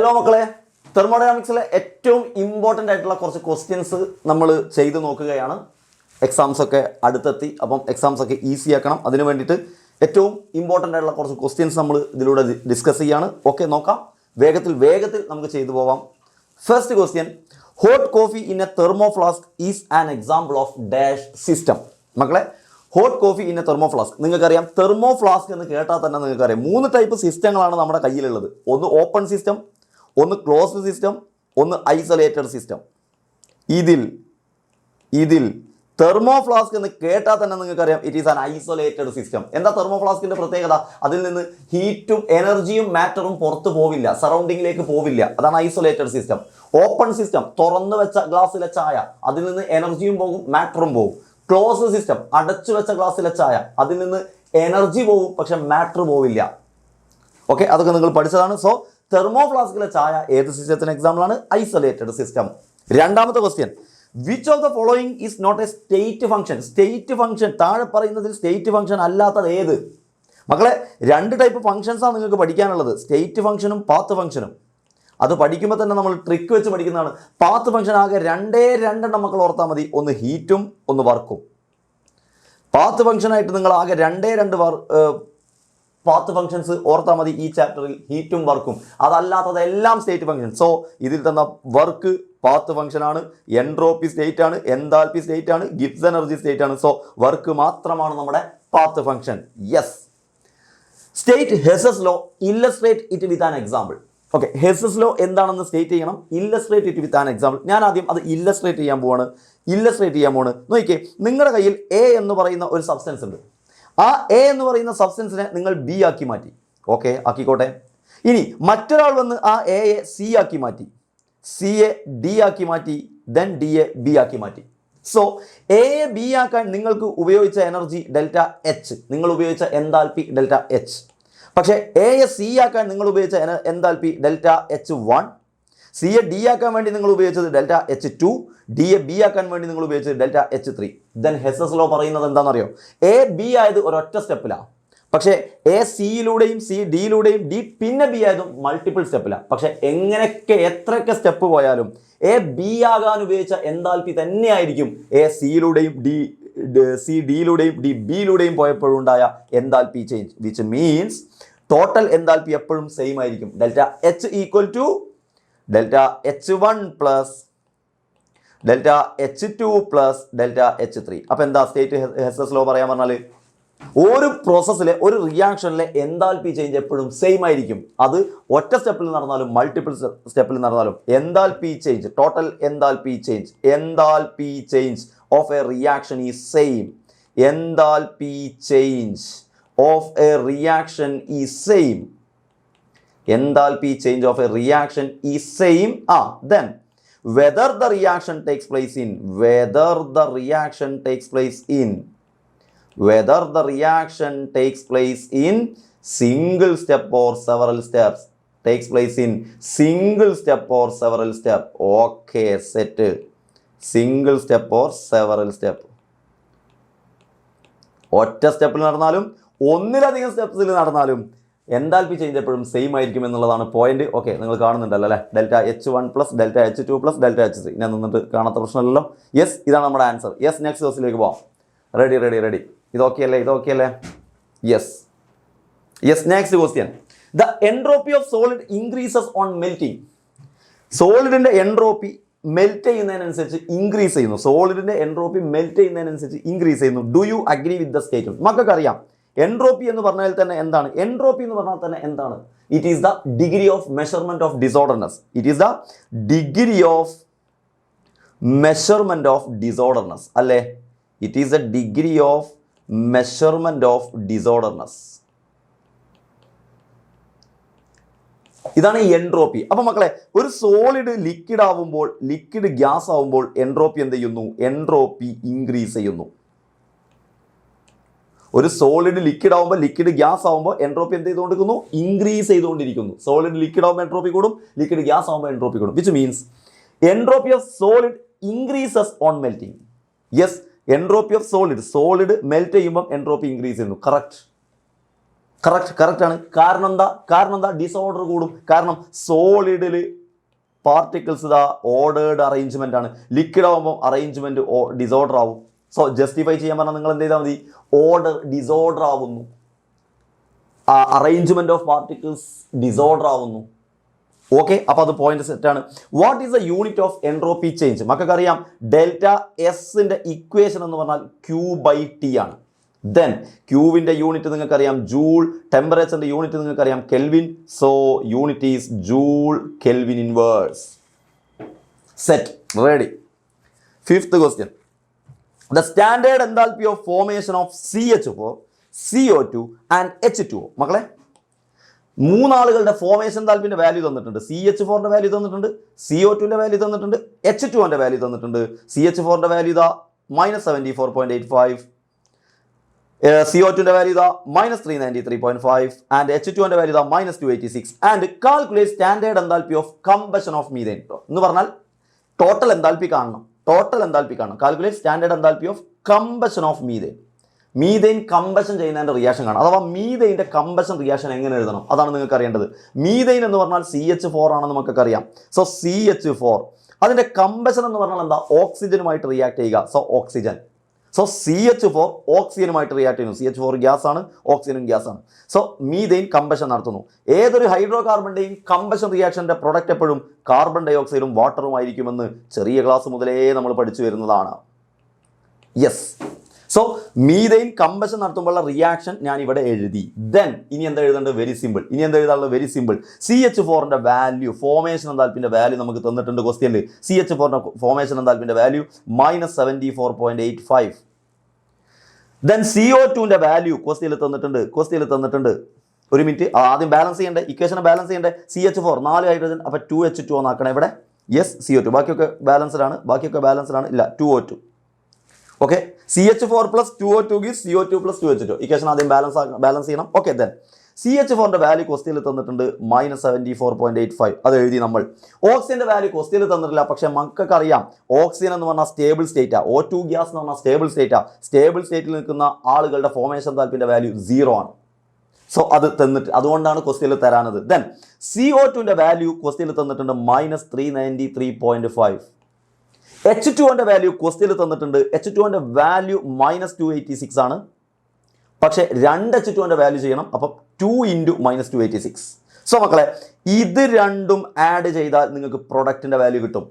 Hello മക്കളെ, തെർമോഡൈനാമിക്സിലെ ഏറ്റവും important ആയിട്ടുള്ള കുറച്ച് ക്വസ്റ്റ്യൻസ് നമ്മൾ ചെയ്ത് നോക്കുകയാണ്. എക്സാംസ് ഒക്കെ അടുത്തെത്തി, അപ്പം എക്സാംസ് ഒക്കെ ഈസി ആക്കണം. അതിന് വേണ്ടിയിട്ട് ഏറ്റവും ഇമ്പോർട്ടൻ്റ് ആയിട്ടുള്ള കുറച്ച് ക്വസ്റ്റ്യൻസ് നമ്മൾ ഇതിലൂടെ ഡിസ്കസ് ചെയ്യാണ്. ഓക്കെ, നോക്കാം. വേഗത്തിൽ നമുക്ക് ചെയ്തു പോവാം. First question, hot coffee in a thermo flask is an example of dash system. മക്കളെ, hot coffee in a thermo flask, നിങ്ങൾക്കറിയാം തെർമോ ഫ്ലാസ്ക് എന്ന് കേട്ടാൽ തന്നെ നിങ്ങൾക്കറിയാം 3 ടൈപ്പ് സിസ്റ്റങ്ങളാണ് നമ്മുടെ കയ്യിലുള്ളത്. ഒന്ന് ഓപ്പൺ സിസ്റ്റം, ഒന്ന് ക്ലോസ്ഡ് സിസ്റ്റം, ഒന്ന് ഐസൊലേറ്റഡ് സിസ്റ്റം. ഇതിൽ തെർമോ ഫ്ലാസ്ക് എന്ന് കേട്ടാൽ തന്നെ നിങ്ങൾക്കറിയാം it is an isolated system. എന്താ തെർമോ ഫ്ലാസ്കിന്റെ പ്രത്യേകത? അതിൽ നിന്ന് ഹീറ്റും എനർജിയും മാറ്ററും പുറത്തു പോവില്ല, സറൗണ്ടിങ്ങിലേക്ക് പോവില്ല. അതാണ് ഐസൊലേറ്റഡ് സിസ്റ്റം. ഓപ്പൺ സിസ്റ്റം, തുറന്നു വെച്ച ഗ്ലാസ്സിലെ ചായ, അതിൽ നിന്ന് എനർജിയും പോകും മാറ്ററും പോകും. ക്ലോസ്ഡ് സിസ്റ്റം, അടച്ചു വെച്ച ഗ്ലാസ്സിലെ ചായ, അതിൽ നിന്ന് എനർജി പോകും പക്ഷെ മാറ്റർ പോവില്ല. ഓക്കെ, അതൊക്കെ നിങ്ങൾ പഠിച്ചതാണ്. സോ തെർമോ ഫ്ലാസ്കിലെ ചായ ഏത് സിസ്റ്റത്തിന് എക്സാമ്പിൾ ആണ്? Isolated system. രണ്ടാമത്തെ question, which of the following is not a state function? State function, താഴെ പറയുന്നതിൽ സ്റ്റേറ്റ് ഫംഗ്ഷൻ അല്ലാത്തത് ഏത്? മക്കളെ, 2 ടൈപ്പ് ഫംഗ്ഷൻസാണ് നിങ്ങൾക്ക് പഠിക്കാനുള്ളത്, സ്റ്റേറ്റ് ഫംഗ്ഷനും പാത്ത് ഫംഗ്ഷനും. അത് പഠിക്കുമ്പോൾ തന്നെ നമ്മൾ ട്രിക്ക് വെച്ച് പഠിക്കുന്നതാണ്. പാത്ത് ഫംഗ്ഷൻ ആകെ 2 മക്കൾ ഓർത്താൽ മതി, ഒന്ന് ഹീറ്റും ഒന്ന് വർക്കും. പാത്ത് ഫംഗ്ഷനായിട്ട് നിങ്ങൾ ആകെ 2 പാത്ത് ഫംഗ്ഷൻസ് ഓർത്താൽ മതി ഈ ചാപ്റ്ററിൽ, ഹീറ്റും വർക്കും. അതല്ലാത്തതെല്ലാം സ്റ്റേറ്റ് ഫംഗ്ഷൻ. സോ ഇതിൽ തന്ന വർക്ക് പാത്ത് ഫംഗ്ഷൻ ആണ്, എൻട്രോപ്പി സ്റ്റേറ്റ് ആണ്, എൻതാൽപ്പി സ്റ്റേറ്റ് ആണ്, ഗിബ്സ് എനർജി സ്റ്റേറ്റ് ആണ്. സോ വർക്ക് മാത്രമാണ് നമ്മുടെ path function. Yes. State Hess's law, illustrate it with an example. Okay, Hess's law എന്താണെന്ന് സ്റ്റേറ്റ് ചെയ്യണം, illustrate it with an example. ഞാൻ ആദ്യം അത് ഇല്ലസ്ട്രേറ്റ് ചെയ്യാൻ പോവാണ്. നോക്കിക്കേ, നിങ്ങളുടെ കയ്യിൽ എ എന്ന് പറയുന്ന ഒരു സബ്സ്റ്റൻസ് ഉണ്ട്. ആ എ എന്ന് പറയുന്ന സബ്സ്റ്റൻസിനെ നിങ്ങൾ ബി ആക്കി മാറ്റി. ഓക്കെ, ആക്കിക്കോട്ടെ. ഇനി മറ്റൊരാൾ വന്ന് ആ എയെ സി ആക്കി മാറ്റി, സിയെ ഡി ആക്കി മാറ്റി, ദെൻ ഡിയെ ബി ആക്കി മാറ്റി. സോ എയെ ബി ആക്കാൻ നിങ്ങൾക്ക് ഉപയോഗിച്ച എനർജി ഡെൽറ്റ എച്ച്, നിങ്ങൾ ഉപയോഗിച്ച എൻതാൽപ്പി ഡെൽറ്റ എച്ച്. പക്ഷേ എയെ സി ആക്കാൻ നിങ്ങൾ ഉപയോഗിച്ച എൻതാൽപ്പി ഡെൽറ്റ എച്ച് 1, സിയെ ഡി ആക്കാൻ വേണ്ടി നിങ്ങൾ ഉപയോഗിച്ചത് ഡെൽറ്റ എച്ച് 2, ഡിയെ ബി ആക്കാൻ വേണ്ടി നിങ്ങൾ ഉപയോഗിച്ചത് delta H 3. Then Hess's law പറയുന്നത് എന്താണെന്നറിയോ? എ ബി ആയത് ഒരൊറ്റ സ്റ്റെപ്പിലാണ്, പക്ഷേ എ സിയിലൂടെയും സി ഡിയിലൂടെയും ഡി പിന്നെ ബി ആയതും മൾട്ടിപ്പിൾ സ്റ്റെപ്പിലാണ്. പക്ഷേ എത്രയൊക്കെ സ്റ്റെപ്പ് പോയാലും എ ബി ആകാൻ ഉപയോഗിച്ച എൻതാൽപ്പി തന്നെയായിരിക്കും എ സിയിലൂടെയും സി ഡിയിലൂടെയും ഡി ബിയിലൂടെയും പോയപ്പോഴുണ്ടായ enthalpy change. Which means total enthalpy എപ്പോഴും സെയിം ആയിരിക്കും. Delta H equal to delta H 1 plus delta H 2 plus delta H 3. അപ്പം എന്താ സ്റ്റേറ്റ് ഹെസസ് ലോ പറയാൻ പറഞ്ഞാൽ, ഒരു പ്രോസസ്സിലെ ഒരു റിയാക്ഷനിലെ എൻതാൽപ്പി ചേഞ്ച് എപ്പോഴും സെയിം ആയിരിക്കും. അത് ഒറ്റ സ്റ്റെപ്പിൽ നടന്നാലും മൾട്ടിപ്പിൾ സ്റ്റെപ്പിൽ നടന്നാലും enthalpy change, total enthalpy change of a reaction is same. Enthalpy change of a reaction is same. Enthalpy change of a reaction is same. Then whether the reaction takes place in single step or several steps. Okay, set. Single step or several step. ഒറ്റ സ്റ്റെപ്പിൽ നടന്നാലും ഒന്നിലധികം സ്റ്റെപ്സിൽ നടന്നാലും enthalpy change എപ്പോഴും same ആയിരിക്കും എന്നുള്ളതാണ് point. Okay, നിങ്ങൾ കാണുന്നുണ്ടല്ലോ അല്ലേ? Delta H 1 plus delta H 2 plus delta H 3. ഞാൻ നിന്നിട്ട് കാണാത്ത പ്രശ്നമല്ലല്ലോ. യെസ്, ഇതാണ് നമ്മുടെ ആൻസർ. യെസ്, നെക്സ്റ്റ് ക്വസ്റ്റിലേക്ക് പോവാം. റെഡി. ഇതൊക്കെ അല്ലേ? Yes. Next question, the entropy of solid increases on melting. സോളിഡിന്റെ എൻട്രോപ്പി മെൽറ്റ് ചെയ്യുന്നതിനനുസരിച്ച് ഇൻക്രീസ് ചെയ്യുന്നു. Do you agree with the statement? മക്കൾക്കറിയാം എൻട്രോപ്പി എന്ന് പറഞ്ഞാൽ തന്നെ എന്താണ്? It is the degree of measurement of disorderness. അല്ലേ? It is the degree of measurement of disorderness. ഇതാണ് എൻട്രോപ്പി. അപ്പൊ മക്കളെ, ഒരു സോളിഡ് ലിക്വിഡ് ഗ്യാസ് ആവുമ്പോൾ എൻട്രോപ്പി എന്ത് ചെയ്യുന്നു? എൻട്രോപ്പി ഇൻക്രീസ് ചെയ്യുന്നു. ഒരു സോളിഡ് ലിക്വിഡ് ആവുമ്പോൾ, ലിക്വിഡ് ഗ്യാസ് ആവുമ്പോൾ എൻട്രോപ്പി എന്ത് ചെയ്തുകൊണ്ടിരിക്കുന്നു? ഇൻക്രീസ് ചെയ്തുകൊണ്ടിരിക്കുന്നു. സോളിഡ് ലിക്വിഡ് ആവുമ്പോൾ എൻട്രോപ്പി കൂടും, ലിക്വിഡ് ഗ്യാസ് ആവുമ്പോൾ എൻട്രോപ്പി കൂടും. Which means entropy of solid increases on melting. Yes, entropy of solid melt ചെയ്യുമ്പോൾ എൻട്രോപ്പി ഇൻക്രീസ് ചെയ്യുന്നു. കറക്റ്റ്. കറക്റ്റ് ആണ്. കാരണം എന്താ ഡിസോർഡർ കൂടും. കാരണം സോളിഡിൽ പാർട്ടിക്കിൾസ് ഇതാ ഓർഡേർഡ് അറേഞ്ച്മെന്റ് ആണ്. ലിക്വിഡ് ആകുമ്പോൾ അറേഞ്ച്മെന്റ് ഡിസോർഡർ ആവും. സോ ജസ്റ്റിഫൈ ചെയ്യാൻ പറഞ്ഞാൽ നിങ്ങൾ എന്ത് ചെയ്താൽ മതി, ഓർഡർ ഡിസോർഡർ ആവുന്നു, അറേഞ്ച്മെന്റ് ഓഫ് പാർട്ടിക്കിൾസ് ഡിസോർഡർ ആവുന്നു. ഓക്കെ, അപ്പോൾ അത് പോയിന്റ് സെറ്റാണ്. What is the unit of entropy change? മക്കൾക്കറിയാം ഡെൽറ്റ എസിന്റെ ഇക്വേഷൻ എന്ന് പറഞ്ഞാൽ Q/T ആണ്. ദെൻ ക്യൂവിൻ്റെ യൂണിറ്റ് നിങ്ങൾക്കറിയാം ജൂൾ, ടെമ്പറേച്ചറിൻ്റെ യൂണിറ്റ് നിങ്ങൾക്കറിയാം kelvin. So unit is joule kelvin inverse. Set, ready. Fifth question, the standard enthalpy of formation of CH4, CO2 and H2O. മക്കളെ, മൂന്നാളുകളുടെ ഫോർമേഷൻ താൽപ്പിൻ്റെ വാല്യൂ തന്നിട്ടുണ്ട്. CH4ൻ്റെ വാല്യൂ തന്നിട്ടുണ്ട്, CO2ൻ്റെ വാല്യൂ തന്നിട്ടുണ്ട്, H2Oൻ്റെ വാല്യൂ തന്നിട്ടുണ്ട്. CH4ൻ്റെ വാല്യൂ ഇതാ -74.85, CO2ൻ്റെ വാല്യൂ ഇതാ -393.5 ആൻഡ് H2Oൻ്റെ വാല്യൂ ഇതാ -286. And calculate standard enthalpy of combustion of methane. എന്ന് പറഞ്ഞാൽ ടോട്ടൽ എൻതാൽപ്പി കാണണം. Calculate standard enthalpy of combustion of methane. Methane combustion ചെയ്യുന്നതിൻ്റെ റിയാക്ഷൻ കാണാം. അഥവാ മീഥെയിൻ്റെ കമ്പഷൻ റിയാക്ഷൻ എങ്ങനെ എഴുതണം, അതാണ് നിങ്ങൾക്ക് അറിയേണ്ടത്. മീഥെയിൻ എന്ന് പറഞ്ഞാൽ CH4 ആണെന്ന് നമുക്കൊക്കെ അറിയാം. സോ CH4, അതിൻ്റെ കമ്പഷൻ എന്ന് പറഞ്ഞാൽ എന്താ, ഓക്സിജനുമായിട്ട് റിയാക്ട് ചെയ്യുക. So oxygen. സോ CH4 ഓക്സിജനുമായിട്ട് റിയാക്ട് ചെയ്യുന്നു. CH4 ഗ്യാസ് ആണ്, ഓക്സിജനും ഗ്യാസ് ആണ്. സോ മീഥെയിൻ കമ്പഷൻ നടത്തുന്നു. ഏതൊരു ഹൈഡ്രോ കാർബണിൻ്റെയും കമ്പഷൻ റിയാക്ഷൻ്റെ പ്രൊഡക്റ്റ് എപ്പോഴും കാർബൺ ഡൈ ഓക്സൈഡും വാട്ടറും ആയിരിക്കുമെന്ന് ചെറിയ ക്ലാസ് മുതലേ നമ്മൾ പഠിച്ചു വരുന്നതാണ്. യെസ്. സോ മീഥെയിൻ കമ്പഷൻ നടത്തുമ്പോഴുള്ള റിയാക്ഷൻ ഞാൻ ഇവിടെ എഴുതി. ദെൻ ഇനി എന്താ എഴുതേണ്ടത്, വെരി സിമ്പിൾ. Very simple. CH4ൻ്റെ വാല്യൂ, ഫോർമേഷൻ എൻതാൽപ്പിൻ്റെ വാല്യൂ നമുക്ക് തന്നിട്ടുണ്ട് ക്വസ്റ്റ്യനിൽ. CH4ൻ്റെ ഫോർമേഷൻ എൻതാൽപ്പിൻ്റെ വാല്യൂ -74.85. ദെൻ CO2ൻ്റെ വാല്യൂ ക്വസ്റ്റ്യനിൽ തന്നിട്ടുണ്ട്. ഒരു മിനിറ്റ്, ആദ്യം ബാലൻസ് ചെയ്യേണ്ടത്, ഇക്വേഷനെ ബാലൻസ് ചെയ്യേണ്ടത്. CH4 4 ഹൈഡ്രജൻ, അപ്പോൾ 2H2O എന്നാക്കണം ഇവിടെ. യെസ്, CO2 ബാക്കിയൊക്കെ ബാലൻസ്ഡ് ആണ്. ഇല്ല 2O2. Okay, CH4 + 2O2 gives CO2 + 2H2. Equation ആദ്യം ബാലൻസ് ചെയ്യണം. ഓക്കെ, ദെൻ CH4ൻ്റെ വാല്യൂ ക്വസ്റ്റ്യനിൽ തന്നിട്ടുണ്ട് -74.85. അത് എഴുതി നമ്മൾ. ഓക്സിജൻ്റെ വാല്യൂ ക്വസ്റ്റ്യനിൽ തന്നിട്ടില്ല, പക്ഷേ മക്കൾക്ക് അറിയാം ഓക്സിജൻ എന്ന് പറഞ്ഞാൽ സ്റ്റേബിൾ സ്റ്റേറ്റാണ്. O2 ഗ്യാസ് എന്ന് പറഞ്ഞാൽ സ്റ്റേബിൾ സ്റ്റേറ്റാണ്. സ്റ്റേബിൾ സ്റ്റേറ്റിൽ നിൽക്കുന്ന ആളുകളുടെ ഫോർമേഷൻ താൽപ്പിൻ്റെ വാല്യൂ 0 ആണ്. സോ അത് തന്നിട്ട്, അതുകൊണ്ടാണ് ക്വസ്റ്റ്യനിൽ തരാനത്. ദെൻ CO2ൻ്റെ വാല്യൂ ക്വസ്റ്റ്യനിൽ തന്നിട്ടുണ്ട് -393.5. H2Oൻ്റെ വാല്യൂ ക്വസ്റ്റ്യനിൽ തന്നിട്ടുണ്ട്. H2Oൻ്റെ വാല്യൂ -286 ആണ്. പക്ഷേ 2 H2Oൻ്റെ വാല്യൂ ചെയ്യണം. അപ്പം 2 × -286. സോ മക്കളെ, ഇത് രണ്ടും ആഡ് ചെയ്താൽ നിങ്ങൾക്ക് പ്രൊഡക്റ്റിൻ്റെ വാല്യൂ കിട്ടും.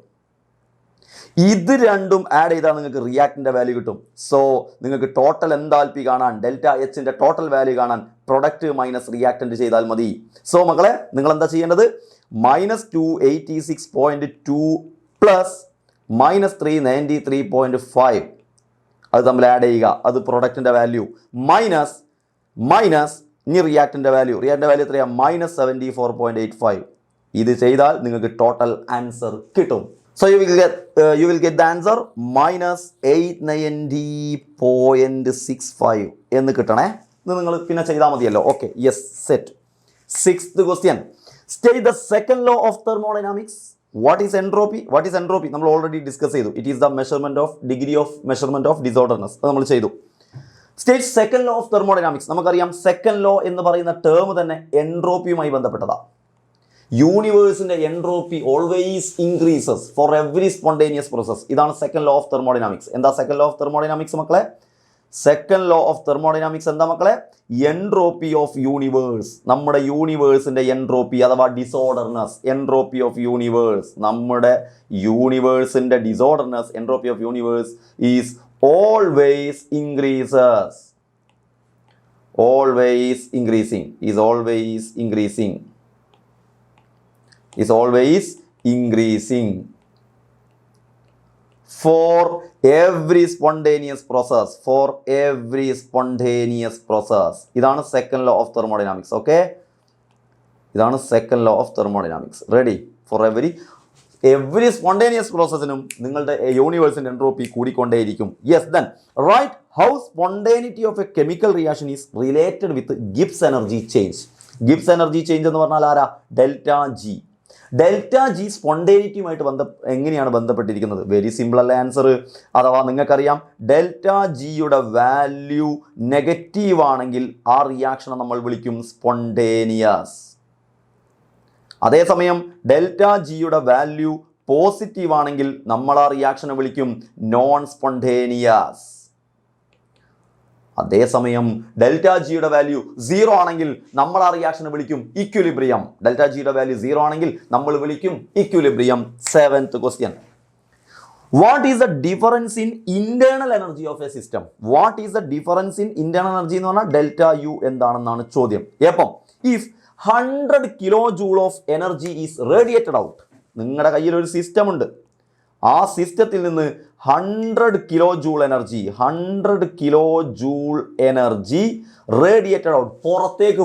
നിങ്ങൾക്ക് റിയാക്റ്റിൻ്റെ വാല്യൂ കിട്ടും. സോ നിങ്ങൾക്ക് ടോട്ടൽ എൻതാൽപ്പി കാണാൻ, ഡെൽറ്റ എച്ചിൻ്റെ ടോട്ടൽ വാല്യൂ കാണാൻ പ്രൊഡക്റ്റ് മൈനസ് റിയാക്റ്റൻ്റ് ചെയ്താൽ മതി. സോ മക്കളെ, നിങ്ങൾ എന്താ ചെയ്യേണ്ടത്, -286.2 + -393.5 അത് തമ്മിൽ ആഡ് ചെയ്യുക. അത് പ്രൊഡക്റ്റിൻ്റെ വാല്യൂ മൈനസ് ഇനി റിയാക്റ്റിൻ്റെ വാല്യൂ എത്രയാണ്, -74.85. ഇത് ചെയ്താൽ നിങ്ങൾക്ക് ടോട്ടൽ ആൻസർ കിട്ടും. So you will get the answer -890.65 എന്ന് കിട്ടണേ. ഇത് നിങ്ങൾ പിന്നെ ചെയ്താൽ മതിയല്ലോ. Okay, yes, set. Sixth question, state the second law of thermodynamics. What is entropy? നമ്മൾ ഓൾറെഡി ഡിസ്കസ് ചെയ്തു. It is the degree of measurement of disorderness. അത് നമ്മൾ ചെയ്തു. State second law of thermodynamics. നമുക്കറിയാം സെക്കൻഡ് ലോ എന്ന് പറയുന്ന term തന്നെ എൻട്രോപ്പിയുമായി ബന്ധപ്പെട്ടതാണ്. യൂണിവേഴ്സിന്റെ entropy always increases for every spontaneous process. ഇതാണ് സെക്കൻഡ് ലോ ഓഫ് തെർമോഡൈനാമിക്സ്. എന്താ സെക്കൻഡ് ലോ ഓഫ് തെർമോഡൈനാമിക്സ് മക്കളെ? സെക്കൻഡ് ലോ ഓഫ് തെർമോഡൈനാമിക്സ് എന്താ മക്കളെ? Entropy of universe. നമ്മുടെ യൂണിവേഴ്സിന്റെ എൻട്രോപ്പി അഥവാ ഡിസോർഡർനെസ്. എൻട്രോപ്പി ഓഫ് യൂണിവേഴ്സ്, നമ്മുടെ യൂണിവേഴ്സിന്റെ disorderness, entropy of universe is always increases. Always increasing. Is always increasing for every spontaneous process. ഇതാണ് second law of thermodynamics. Okay, ഇതാണ് second law of thermodynamics. Ready? For every spontaneous പ്രോസസ്സിനും നിങ്ങളുടെ യൂണിവേഴ്സിൻ്റെ entropy കൂടിക്കൊണ്ടേയിരിക്കും. Yes, then write how spontaneity of a chemical reaction is related with Gibbs energy change. Gibbs energy change എന്ന് പറഞ്ഞാൽ ആരാ? Delta G. Delta G സ്പോണ്ടേനിറ്റിയുമായിട്ട് എങ്ങനെയാണ് ബന്ധപ്പെട്ടിരിക്കുന്നത്? വെരി സിമ്പിൾ അല്ല ആൻസർ. അഥവാ നിങ്ങൾക്കറിയാം ഡെൽറ്റ ജിയുടെ വാല്യൂ നെഗറ്റീവ് ആണെങ്കിൽ ആ റിയാക്ഷനെ നമ്മൾ വിളിക്കും സ്പോണ്ടേനിയസ്. അതേസമയം ഡെൽറ്റ ജിയുടെ വാല്യൂ പോസിറ്റീവ് ആണെങ്കിൽ നമ്മൾ ആ റിയാക്ഷനെ വിളിക്കും നോൺ സ്പോണ്ടേനിയസ്. അതേസമയം ഡെൽറ്റ ജിയുടെ വാല്യൂ 0 ആണെങ്കിൽ നമ്മൾ ആ റിയാക്ഷനെ വിളിക്കും ഇക്വിലിബ്രിയം. ഡെൽറ്റ ജിയുടെ വാല്യൂ 0 ആണെങ്കിൽ നമ്മൾ വിളിക്കും equilibrium. 7th question. What is the difference in internal energy of a system? What is the difference in internal energy എന്ന് പറഞ്ഞാൽ ഡെൽറ്റ യു എന്താണെന്നാണ് ചോദ്യം. എപ്പം if 100 kilo joule of energy is radiated out. നിങ്ങളുടെ കയ്യിൽ ഒരു സിസ്റ്റം ഉണ്ട്, ആ സിസ്റ്റത്തിൽ നിന്ന് 100 kilo joule energy radiated out പുറത്തേക്ക്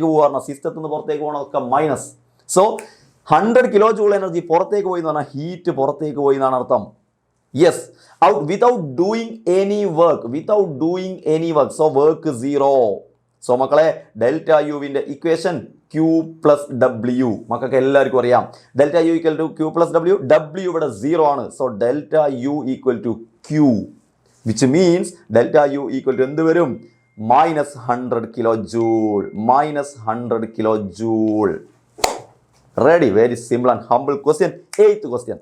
പോകാറുണ്ട്. സിസ്റ്റത്തിൽ നിന്ന് പുറത്തേക്ക് പോകണമൊക്കെ minus. So 100 kilo joule energy പുറത്തേക്ക് പോയി എന്ന് പറഞ്ഞാൽ ഹീറ്റ് പുറത്തേക്ക് പോയി എന്നാണ് അർത്ഥം. Yes, out without doing any work. So work 0. So മക്കളെ ഡെൽറ്റ യുവിൻ്റെ ഇക്വേഷൻ Q plus W. മക്കൾക്ക് എല്ലാവർക്കും അറിയാം delta U equal to Q plus W. W ഇവിടെ 0 ആണ്. So delta U equal to Q, which means delta U equal to എന്ത് വരും? -100 kilo joule. Ready? Very simple and humble question. 8th question.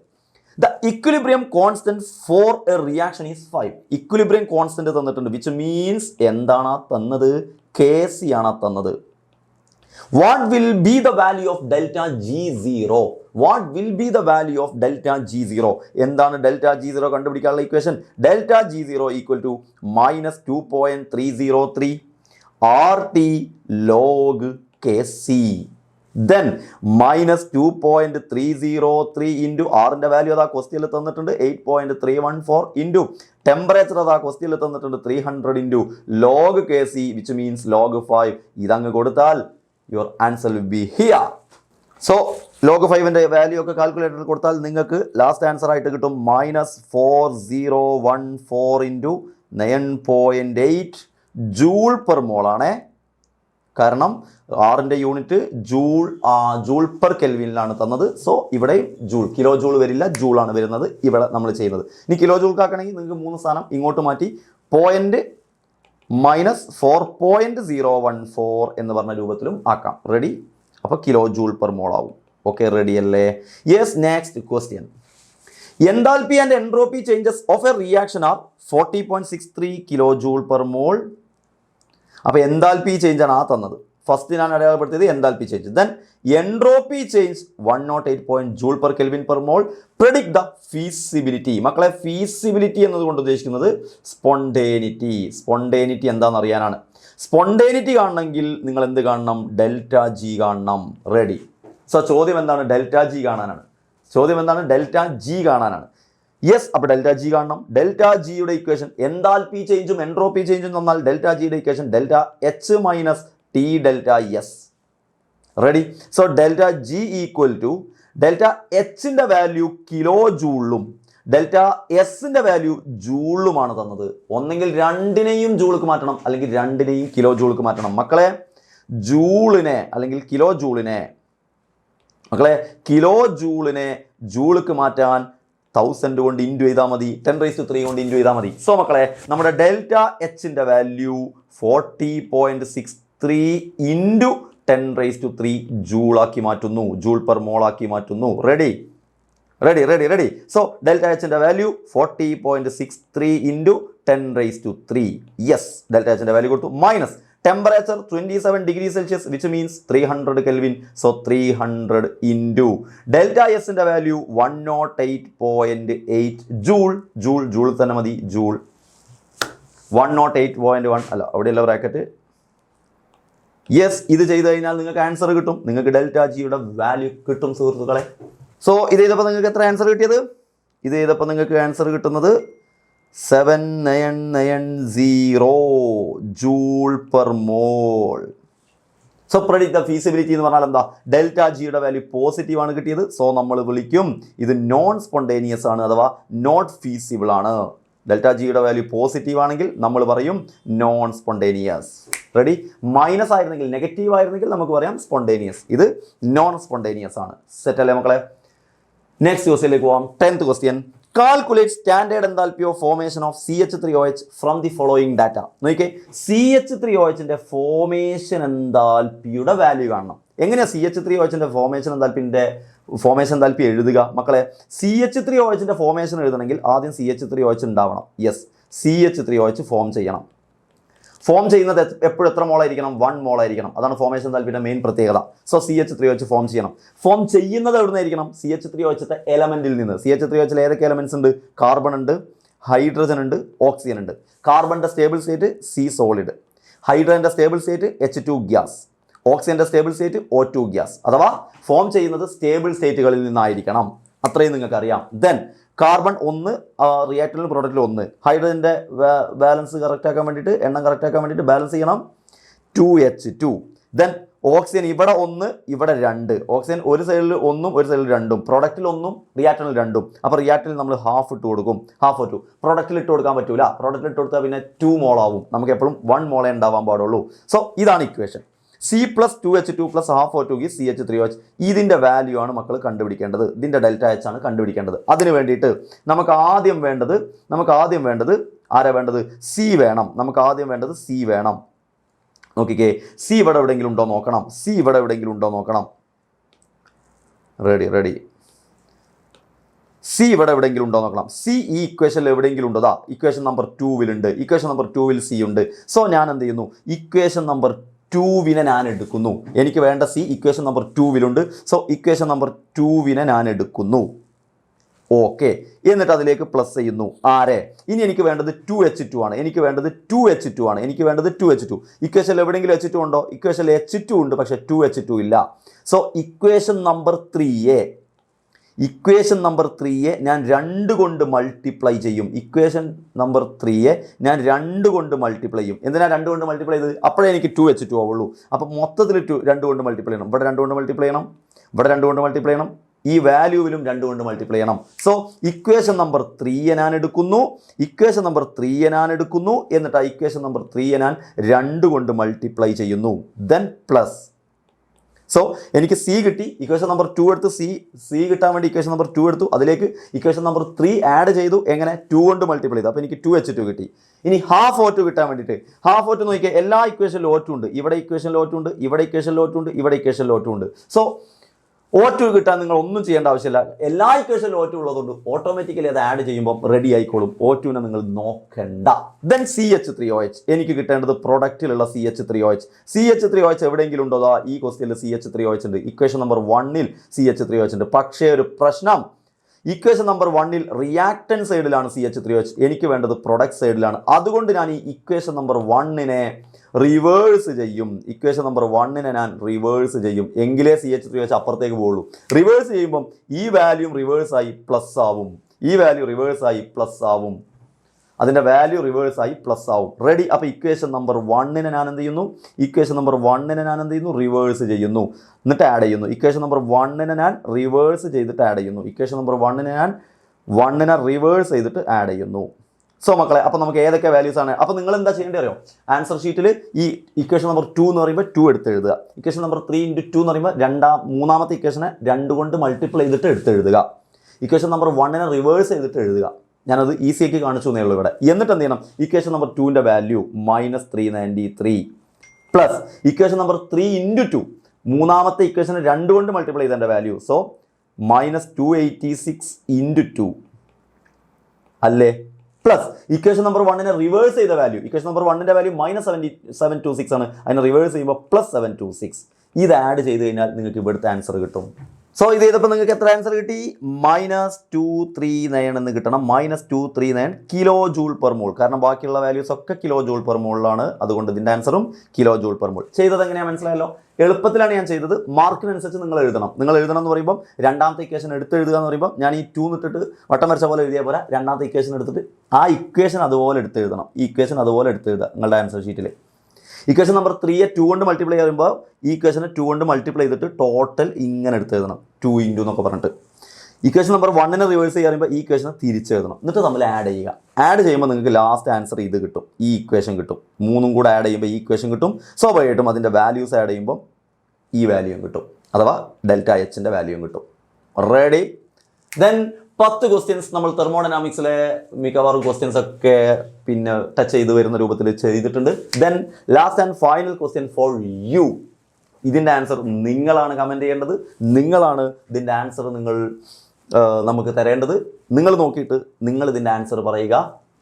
The equilibrium constant for a reaction is 5. Equilibrium constant തന്നിട്ടുണ്ട്, which means എന്താണ് തന്നത്? Kc ആണ് തന്നത്. What will be the value of delta G0? എന്താണ് delta G0 കണ്ടുപിടിക്കാനുള്ള equation? Delta G0 equal to -2.303 RT log Kc. Then -2.303 into ആറിൻ്റെ value അതാ ക്വസ്റ്റ്യനിൽ തന്നിട്ടുണ്ട് 8.314 ഇൻറ്റു ടെമ്പറേച്ചർ അതാ ക്വസ്റ്റ്യനിൽ തന്നിട്ടുണ്ട് 300 into log Kc, which means log 5. ഇതങ്ങ് കൊടുത്താൽ your answer will be here. So log 5ൻ്റെ വാല്യൂ ഒക്കെ കാൽക്കുലേറ്ററിൽ കൊടുത്താൽ നിങ്ങൾക്ക് ലാസ്റ്റ് ആൻസർ ആയിട്ട് കിട്ടും -4014 ഇൻറ്റു 9.8 ജൂൾ പെർ മോൾ ആണേ. കാരണം ആറിൻ്റെ യൂണിറ്റ് ജൂൾ പെർ കെൽവിനിലാണ് തന്നത്. സോ ഇവിടെ കിലോ ജൂൾ വരില്ല, ജൂളാണ് വരുന്നത് ഇവിടെ നമ്മൾ ചെയ്യുന്നത്. ഇനി കിലോ ജൂൾക്കാക്കണമെങ്കിൽ നിങ്ങൾക്ക് 3 സ്ഥാനം ഇങ്ങോട്ട് മാറ്റി -4.014 എന്ന് പറഞ്ഞ രൂപത്തിലും ആക്കാം. റെഡി? അപ്പോൾ കിലോ ജൂൾ പെർ മോൾ ആവും. ഓക്കെ, റെഡി അല്ലേ? Yes. Next question. Enthalpy and entropy changes of a reaction are 40.63 kilo joule per mole. അപ്പോൾ എൻതാൽപ്പി ചേഞ്ച് ആണ് ആ തന്നത്. ഫസ്റ്റ് ഞാൻ അടയാളപ്പെടുത്തിയത് enthalpy change. Then entropy change 108 joule per kelvin per mole. Predict the feasibility. മക്കളെ feasibility എന്നതുകൊണ്ട് ഉദ്ദേശിക്കുന്നത് spontaneity എന്താണെന്ന് അറിയാനാണ്. സ്പോണ്ടേനിറ്റി കാണണമെങ്കിൽ നിങ്ങൾ എന്ത് കാണണം? ഡെൽറ്റ ജി കാണണം. റെഡി? സോ ചോദ്യം എന്താണ്? ഡെൽറ്റ ജി കാണാനാണ്. യെസ്, അപ്പോൾ ഡെൽറ്റ ജി കാണണം. ഡെൽറ്റ ജിയുടെ ഇക്വേഷൻ എൻതാൽപ്പി ചേഞ്ചും എൻട്രോപ്പി ചേഞ്ചും തന്നാൽ ഡെൽറ്റ ജിയുടെ equation delta H minus T delta S. Ready? So delta G equal to delta എച്ചിൻ്റെ വാല്യൂ കിലോ ജൂളിലും ഡെൽറ്റ എസിൻ്റെ വാല്യൂ ജൂളിലുമാണ് തന്നത്. ഒന്നെങ്കിൽ രണ്ടിനെയും ജൂൾക്ക് മാറ്റണം, അല്ലെങ്കിൽ രണ്ടിനെയും കിലോ ജൂൾക്ക് മാറ്റണം. മക്കളെ ജൂളിനെ അല്ലെങ്കിൽ കിലോ ജൂളിനെ ജൂൾക്ക് മാറ്റാൻ 1000 കൊണ്ട് ഇൻറ്റു ചെയ്താൽ മതി, 10³ കൊണ്ട് ഇൻറ്റു ചെയ്താൽ മതി. സോ മക്കളെ നമ്മുടെ ഡെൽറ്റ എച്ചിൻ്റെ വാല്യൂ 40.63 ഇൻറ്റു 10³ ജൂളാക്കി മാറ്റുന്നു, ജൂൾ പെർ മോളാക്കി മാറ്റുന്നു. റെഡി? സോ ഡെൽറ്റ എച്ചിൻ്റെ വാല്യൂ 40.63 ഇൻറ്റു 10³ യെസ്, ഡെൽറ്റ എച്ചിൻ്റെ വാല്യൂ കൊടുത്തു. Minus temperature 27 degree Celsius, which means 300 kelvin. So 300 into delta എസിൻ്റെ വാല്യൂ 108.8 ജൂൾ തന്നെ മതി. ജൂൾ 108.1 അല്ല, അവിടെയല്ല ബ്രാക്കറ്റ്. യെസ്, ഇത് ചെയ്ത് കഴിഞ്ഞാൽ നിങ്ങൾക്ക് ആൻസർ കിട്ടും. നിങ്ങൾക്ക് ഡെൽറ്റ ജിയുടെ വാല്യൂ കിട്ടും സുഹൃത്തുക്കളെ. സോ ഇത് ചെയ്തപ്പോൾ നിങ്ങൾക്ക് എത്ര ആൻസർ കിട്ടിയത്? ഇത് ചെയ്തപ്പോൾ നിങ്ങൾക്ക് ആൻസർ കിട്ടുന്നത് 7990 joule per mall. So predict the feasibility എന്ന് പറഞ്ഞാൽ എന്താ? ഡെൽറ്റ ജിയുടെ വാല്യൂ പോസിറ്റീവ് ആണ് കിട്ടിയത്. സോ നമ്മൾ വിളിക്കും ഇത് നോൺ സ്പോണ്ടേനിയസ് ആണ്, അഥവാ നോട്ട് ഫീസിബിൾ ആണ്. ഡെൽറ്റ ജിയുടെ വാല്യൂ പോസിറ്റീവ് ആണെങ്കിൽ നമ്മൾ പറയും നോൺ സ്പോണ്ടേനിയസ്. റെഡി? മൈനസ് ആയിരുന്നെങ്കിൽ, നെഗറ്റീവ് ആയിരുന്നെങ്കിൽ നമുക്ക് പറയാം സ്പോണ്ടേനിയസ്. ഇത് നോൺ സ്പോണ്ടേനിയസ് ആണ്. സെറ്റ് അല്ലേ മക്കളെ? നെക്സ്റ്റ് ക്വസ്റ്റ്യനിലേക്ക് പോകാം. 10th question. Calculate standard enthalpy of formation of CH3OH from the following data. നോക്കിയേ, CH3OHന്റെ ഫോർമേഷൻ എൻതാൽപ്പിയുടെ വാല്യൂ കാണണം. എങ്ങനെയാണ് CH3OHന്റെ ഫോർമേഷൻ എൻതാൽപ്പി എഴുതുക മക്കളെ? CH3OHന്റെ ഫോർമേഷൻ എഴുതണമെങ്കിൽ ആദ്യം CH3OH ഉണ്ടാവണം. യെസ്, CH3OH ഫോം ചെയ്യണം. ഫോം ചെയ്യുന്നത് എപ്പോഴും എത്ര മോളായിരിക്കണം? 1 മോളായിരിക്കണം. അതാണ് ഫോർമേഷൻ എൻതാൽപ്പിയുടെ മെയിൻ പ്രത്യേകത. സോ CH3OH ഫോം ചെയ്യണം. ഫോം ചെയ്യുന്നത് എവിടെ നിന്നായിരിക്കണം? CH3OHത്തെ എലമെന്റിൽ നിന്ന്. CH3OHൽ ഏതൊക്കെ എലമെന്റ്സ് ഉണ്ട്? കാർബൺ ഉണ്ട്, ഹൈഡ്രജൻ ഉണ്ട്, ഓക്സിജൻ ഉണ്ട്. കാർബണിന്റെ സ്റ്റേബിൾ സ്റ്റേറ്റ് C സോളിഡ്, ഹൈഡ്രജന്റെ സ്റ്റേബിൾ സ്റ്റേറ്റ് H2 ഗ്യാസ്, ഓക്സിജന്റെ സ്റ്റേബിൾ സ്റ്റേറ്റ് O2 ഗ്യാസ്. അഥവാ ഫോം ചെയ്യുന്നത് സ്റ്റേബിൾ സ്റ്റേറ്റുകളിൽ നിന്നായിരിക്കണം. അത്രയും നിങ്ങൾക്ക് അറിയാം. ദെൻ കാർബൺ 1 റിയാക്ടറിലും പ്രൊഡക്റ്റിലും 1. ഹൈഡ്രജൻ്റെ ബാലൻസ് കറക്റ്റ് ആക്കാൻ വേണ്ടിയിട്ട്, എണ്ണം കറക്റ്റ് ആക്കാൻ വേണ്ടിയിട്ട് ബാലൻസ് ചെയ്യണം 2H2. ദെൻ ഓക്സിജൻ ഇവിടെ 1, ഇവിടെ 2. ഓക്സിജൻ ഒരു സൈഡിൽ 1ഉം ഒരു സൈഡിൽ 2ഉം. പ്രൊഡക്റ്റിൽ 1ഉം റിയാക്ടറിൽ 2ഉം. അപ്പോൾ റിയാക്ടറിൽ നമ്മൾ ഹാഫ് ഇട്ട് കൊടുക്കും. Half to. പ്രൊഡക്റ്റിൽ ഇട്ട് കൊടുക്കാൻ പറ്റൂല. പ്രൊഡക്റ്റിൽ ഇട്ട് കൊടുത്താൽ പിന്നെ 2 മോളാവും. നമുക്ക് എപ്പോഴും 1 മോളേ ഉണ്ടാവാൻ പാടുള്ളൂ. സോ ഇതാണ് equation. C + 2H2 + ½ O2 CH3OH. ഇതിൻ്റെ വാല്യൂ ആണ് മക്കൾ കണ്ടുപിടിക്കേണ്ടത്. ഇതിൻ്റെ ഡെൽറ്റ H ആണ് കണ്ടുപിടിക്കേണ്ടത്. അതിന് വേണ്ടിയിട്ട് നമുക്ക് ആദ്യം വേണ്ടത് ആരാ വേണ്ടത്? C വേണം. നമുക്ക് ആദ്യം വേണ്ടത് C വേണം. നോക്കിക്കേ, C ഇവിടെ എവിടെയെങ്കിലും ഉണ്ടോ നോക്കണം. റെഡി. C ഇവിടെ എവിടെയെങ്കിലും ഉണ്ടോ നോക്കണം. C ഈ ഇക്വേഷനിൽ എവിടെയെങ്കിലും ഉണ്ടോ? Equation number 2 equation number 2 C ഉണ്ട്. സോ ഞാൻ എന്ത് ചെയ്യുന്നു? ഇക്വേഷൻ നമ്പർ 2 ഞാൻ എടുക്കുന്നു. എനിക്ക് വേണ്ട C equation number 2 so equation number 2 ഞാൻ എടുക്കുന്നു. ഓക്കെ, എന്നിട്ട് അതിലേക്ക് പ്ലസ് ചെയ്യുന്നു. ആരെ? ഇനി എനിക്ക് വേണ്ടത് 2H2 ആണ്. ഇക്വേഷനിൽ എവിടെയെങ്കിലും H2 ഉണ്ടോ? ഇക്വേഷനിൽ H2 ഉണ്ട്, പക്ഷേ 2H2 ഇല്ല. സോ ഇക്വേഷൻ നമ്പർ 3 ഞാൻ 2 കൊണ്ട് മൾട്ടിപ്ലൈ ചെയ്യും. എന്തിനാ 2 കൊണ്ട് മൾട്ടിപ്ലൈ ചെയ്ത്? അപ്പോഴേ എനിക്ക് 2H2 ആവുള്ളൂ. അപ്പോൾ മൊത്തത്തിൽ 2 കൊണ്ട് മൾട്ടിപ്ലൈ ചെയ്യണം. ഇവിടെ 2 കൊണ്ട് മൾട്ടിപ്ലൈ ചെയ്യണം, ഇവിടെ 2 കൊണ്ട് മൾട്ടിപ്ലൈ ചെയ്യണം, ഈ വാല്യൂവിലും 2 കൊണ്ട് മൾട്ടിപ്ലൈ ചെയ്യണം. സോ ഇക്വേഷൻ നമ്പർ 3 ഞാൻ എടുക്കുന്നു. എന്നിട്ട് ആ ഇക്വേഷൻ നമ്പർ 3 ഞാൻ 2 കൊണ്ട് മൾട്ടിപ്ലൈ ചെയ്യുന്നു. Then plus. സോ എനിക്ക് C കിട്ടി. ഇക്വേഷൻ നമ്പർ 2 എടുത്ത് C കിട്ടാൻ വേണ്ടി ഇക്വേഷൻ നമ്പർ 2 എടുത്തു. അതിലേക്ക് ഇക്വേഷൻ നമ്പർ 3 ആഡ് ചെയ്തു. എങ്ങനെ? 2 കൊണ്ട് മൾട്ടിപ്ലൈ ചെയ്തു. അപ്പോൾ എനിക്ക് 2H2 കിട്ടി. ഇനി ½ O2 കിട്ടാൻ വേണ്ടിയിട്ട് ½ O2 നോക്കിയാൽ എല്ലാ ഇക്വേഷനിലും O2 ഉണ്ട്. ഇവിടെ ഇക്വേഷനിൽ O2 ഉണ്ട്, ഇവിടെ ഇക്വേഷനിൽ O2 ഉണ്ട്, ഇവിടെ ഇക്വേഷനിൽ O2 ഉണ്ട്. സോ O2 കിട്ടാൻ നിങ്ങൾ ഒന്നും ചെയ്യേണ്ട ആവശ്യമില്ല. എല്ലാ ഇക്വേഷനിലും O2 ഉള്ളതുകൊണ്ട് ഓട്ടോമാറ്റിക്കലി അത് ആഡ് ചെയ്യുമ്പോൾ റെഡി ആയിക്കോളും. O2നെ നിങ്ങൾ നോക്കണ്ട. Then CH3OH. എനിക്ക് കിട്ടേണ്ടത് പ്രൊഡക്റ്റിലുള്ള CH3OH എവിടെയെങ്കിലും ഉണ്ടോ? ഈ ക്വസ്റ്റ്യനിൽ CH3OH ഉണ്ട്. ഇക്വേഷൻ നമ്പർ 1 CH3OH ഉണ്ട്. പക്ഷേ ഒരു പ്രശ്നം, ഇക്വേഷൻ നമ്പർ 1 റിയാക്ടൻറ്റ് സൈഡിലാണ് CH3OH. എനിക്ക് വേണ്ടത് പ്രൊഡക്റ്റ് സൈഡിലാണ്. അതുകൊണ്ട് ഞാൻ ഈ ഇക്വേഷൻ നമ്പർ 1 റിവേഴ്സ് ചെയ്യും. എങ്കിലേ CH3OH അപ്പുറത്തേക്ക് പോകുള്ളൂ. റിവേഴ്സ് ചെയ്യുമ്പം ഈ വാല്യൂ റിവേഴ്സായി പ്ലസ് ആവും. അതിൻ്റെ വാല്യൂ റിവേഴ്സായി പ്ലസ് ആവും. റെഡി? അപ്പോൾ ഇക്വേഷൻ നമ്പർ 1 ഞാൻ എന്ത് ചെയ്യുന്നു? റിവേഴ്സ് ചെയ്യുന്നു. എന്നിട്ട് ആഡ് ചെയ്യുന്നു. ഇക്വേഷൻ നമ്പർ 1 ഞാൻ റിവേഴ്സ് ചെയ്തിട്ട് ആഡ് ചെയ്യുന്നു. റിവേഴ്സ് ചെയ്തിട്ട് ആഡ് ചെയ്യുന്നു. സോ മക്കളെ, അപ്പോൾ നമുക്ക് ഏതൊക്കെ വാല്യൂസ് ആണ്? അപ്പോൾ നിങ്ങൾ എന്താ ചെയ്യേണ്ടത് അറിയോ? ആൻസർ ഷീറ്റിൽ ഈ ഇക്വേഷൻ നമ്പർ 2 എന്ന് പറയുമ്പോൾ 2 എടുത്ത് എഴുതുക. ഇക്വേഷൻ നമ്പർ 3 × 2 എന്ന് പറയുമ്പോൾ മൂന്നാമത്തെ ഇക്വേഷനെ 2 കൊണ്ട് മൾട്ടിപ്ലൈ ചെയ്തിട്ട് എടുത്ത് എഴുതുക. ഇക്വേഷൻ നമ്പർ 1 റിവേഴ്സ് ചെയ്തിട്ട് എഴുതുക. ഞാനത് ഈസിയാക്കി കാണിച്ചു എന്നേ ഉള്ളൂ ഇവിടെ. എന്നിട്ട് എന്ത് ചെയ്യണം? ഇക്വേഷൻ നമ്പർ 2ൻ്റെ വാല്യൂ -393 പ്ലസ് ഇക്വേഷൻ നമ്പർ 3 × 2 മൂന്നാമത്തെ ഇക്വേഷനെ 2 കൊണ്ട് മൾട്ടിപ്ലൈ ചെയ്തതിൻ്റെ വാല്യൂ. സോ -286 × 2 അല്ലേ? പ്ലസ് ഇക്വേഷൻ നമ്പർ 1 റിവേഴ്സ് ചെയ്ത വാല്യൂ. ഇക്വേഷൻ നമ്പർ 1ൻ്റെ വാല്യൂ -726 ആണ്. അതിനെ റിവേഴ്സ് ചെയ്യുമ്പോൾ +726. ഇത് ആഡ് ചെയ്ത് കഴിഞ്ഞാൽ നിങ്ങൾക്ക് ഇവിടുത്തെ ആൻസർ കിട്ടും. സോ ഇത് ചെയ്തപ്പോൾ നിങ്ങൾക്ക് എത്ര ആൻസർ കിട്ടി? -239 എന്ന് കിട്ടണം. -239 കിലോ ജൂൾ പെർ മോൾ. കാരണം ബാക്കിയുള്ള വാല്യൂസ് ഒക്കെ കിലോ ജൂൾ പെർ മോളിലാണ്. അതുകൊണ്ട് ഇതിൻ്റെ ആൻസറും കിലോ ജൂൾ പെർ മോൾ. ചെയ്തത് എങ്ങനെയാണ് മനസ്സിലായല്ലോ? എളുപ്പത്തിലാണ് ഞാൻ ചെയ്തത്. മാർക്കിനനുസരിച്ച് നിങ്ങൾ എഴുതണം എന്ന് പറയുമ്പോൾ രണ്ടാമത്തെ ഇക്വേഷൻ എടുത്തെഴുതുക എന്ന് പറയുമ്പോൾ ഞാൻ ഈ 2 ഇട്ടിട്ട് വട്ടം വരച്ച പോലെ എഴുതിയ പോലെ രണ്ടാമത്തെ ഇക്വേഷൻ എടുത്തിട്ട് ആ ഇക്വേഷൻ അതുപോലെ എടുത്തെഴുതണം. ഈ ഇക്വേഷൻ അതുപോലെ എടുത്തെഴുതുക നിങ്ങളുടെ ആൻസർ ഷീറ്റിൽ. ഇക്വേഷൻ നമ്പർ 3 2 കൊണ്ട് മൾട്ടിപ്ലൈ ചെയ്യുമ്പോൾ ഈ ഇക്വേഷനെ 2 കൊണ്ട് മൾട്ടിപ്ലൈ ചെയ്തിട്ട് ടോട്ടൽ ഇങ്ങനെ എടുത്തെഴുതണം. 2 × എന്നൊക്കെ പറഞ്ഞിട്ട് ഇക്വേഷൻ നമ്പർ 1നെ റിവേഴ്സ് ചെയ്യുമ്പോൾ ഈ ഇക്വേഷൻ തിരിച്ചെഴുതണം, എന്നിട്ട് നമ്മൾ ആഡ് ചെയ്യുക. ആഡ് ചെയ്യുമ്പോൾ നിങ്ങൾക്ക് ലാസ്റ്റ് ആൻസർ ഇത് കിട്ടും, ഈ ഇക്വേഷൻ കിട്ടും. 3ഉം കൂടെ ആഡ് ചെയ്യുമ്പോൾ ഈ ഇക്വേഷൻ കിട്ടും. സ്വാഭാവികമായിട്ടും അതിൻ്റെ വാല്യൂസ് ആഡ് ചെയ്യുമ്പോൾ ഈ വാല്യൂയും കിട്ടും, അഥവാ ഡെൽറ്റ എച്ചിൻ്റെ വാല്യൂയും കിട്ടും. റെഡി? ദെൻ 10 ക്വസ്റ്റ്യൻസ് നമ്മൾ തെർമോഡൈനാമിക്സിലെ മിക്കവാറും ക്വസ്റ്റ്യൻസ് ഒക്കെ പിന്നെ ടച്ച് ചെയ്ത് വരുന്ന രൂപത്തിൽ ചെയ്തിട്ടുണ്ട്. Then last and final question for you. ഇതിൻ്റെ ആൻസർ നിങ്ങളാണ് കമൻറ്റ് ചെയ്യേണ്ടത്, നിങ്ങളാണ് ഇതിൻ്റെ ആൻസർ നമുക്ക് തരേണ്ടത്. നിങ്ങൾ നോക്കിയിട്ട് നിങ്ങൾ ഇതിൻ്റെ ആൻസർ പറയുക.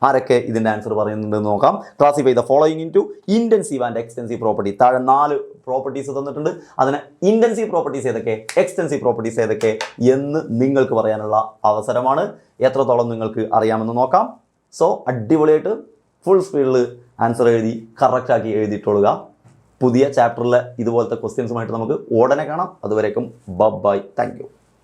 ആരൊക്കെ ഇതിൻ്റെ ആൻസർ പറയുന്നുണ്ടെന്ന് നോക്കാം. Classify the following into intensive and extensive property. താഴെ 4 പ്രോപ്പർട്ടീസ് തന്നിട്ടുണ്ട്. അതിന് ഇൻറ്റൻസീവ് പ്രോപ്പർട്ടീസ് ഏതൊക്കെ, എക്സ്റ്റെൻസീവ് പ്രോപ്പർട്ടീസ് ഏതൊക്കെ എന്ന് നിങ്ങൾക്ക് പറയാനുള്ള അവസരമാണ്. എത്രത്തോളം നിങ്ങൾക്ക് അറിയാമെന്ന് നോക്കാം. സോ അടിപൊളിയായിട്ട് ഫുൾ സ്പീഡിൽ ആൻസർ എഴുതി കറക്റ്റാക്കി എഴുതിയിട്ടുള്ളുക. പുതിയ ചാപ്റ്ററിലെ ഇതുപോലത്തെ ക്വസ്റ്റ്യൻസുമായിട്ട് നമുക്ക് ഉടനെ കാണാം. അതുവരേക്കും ബൈ, താങ്ക് യു.